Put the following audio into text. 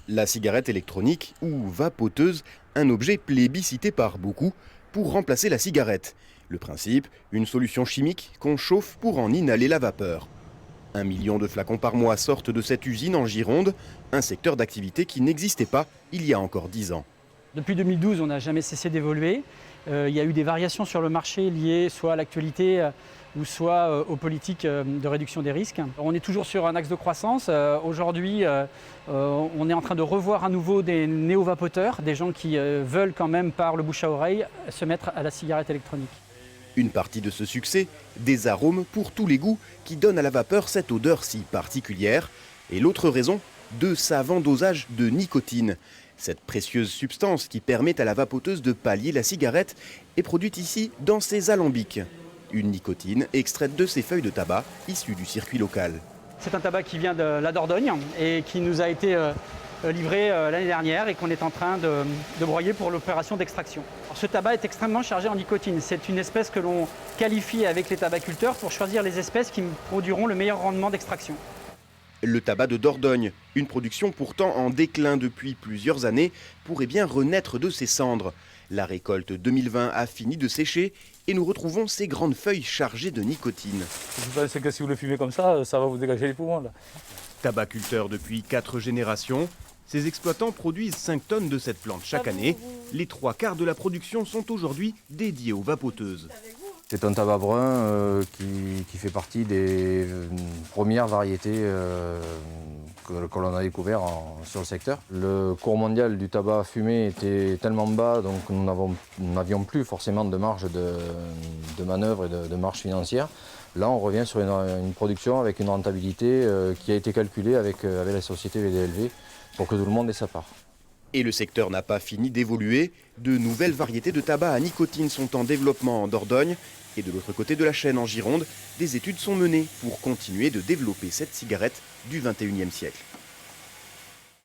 La cigarette électronique ou vapoteuse, un objet plébiscité par beaucoup pour remplacer la cigarette. Le principe, une solution chimique qu'on chauffe pour en inhaler la vapeur. 1 million de flacons par mois sortent de cette usine en Gironde, un secteur d'activité qui n'existait pas il y a encore 10 ans. Depuis 2012, on n'a jamais cessé d'évoluer. Il y a eu des variations sur le marché liées soit à l'actualité ou soit aux politiques de réduction des risques. On est toujours sur un axe de croissance. Aujourd'hui, on est en train de revoir à nouveau des néo-vapoteurs, des gens qui veulent quand même, par le bouche à oreille, se mettre à la cigarette électronique. Une partie de ce succès, des arômes pour tous les goûts qui donnent à la vapeur cette odeur si particulière. Et l'autre raison, de savants dosages de nicotine. Cette précieuse substance qui permet à la vapoteuse de pallier la cigarette est produite ici dans ces alambics. Une nicotine extraite de ces feuilles de tabac issues du circuit local. C'est un tabac qui vient de la Dordogne et qui nous a été livré l'année dernière et qu'on est en train de broyer pour l'opération d'extraction. Ce tabac est extrêmement chargé en nicotine. C'est une espèce que l'on qualifie avec les tabaculteurs pour choisir les espèces qui produiront le meilleur rendement d'extraction. Le tabac de Dordogne, une production pourtant en déclin depuis plusieurs années, pourrait bien renaître de ses cendres. La récolte 2020 a fini de sécher et nous retrouvons ces grandes feuilles chargées de nicotine. Vous pensez que si vous le fumez comme ça va vous dégager les poumons là. Tabaculteur depuis 4 générations, ces exploitants produisent 5 tonnes de cette plante chaque année. Les 3/4 de la production sont aujourd'hui dédiés aux vapoteuses. C'est un tabac brun qui fait partie des premières variétés que l'on a découvert sur le secteur. Le cours mondial du tabac fumé était tellement bas, donc nous n'avions plus forcément de marge de manœuvre et de marge financière. Là, on revient sur une production avec une rentabilité qui a été calculée avec la société VDLV pour que tout le monde ait sa part. Et le secteur n'a pas fini d'évoluer. De nouvelles variétés de tabac à nicotine sont en développement en Dordogne. Et de l'autre côté de la chaîne en Gironde, des études sont menées pour continuer de développer cette cigarette du XXIe siècle.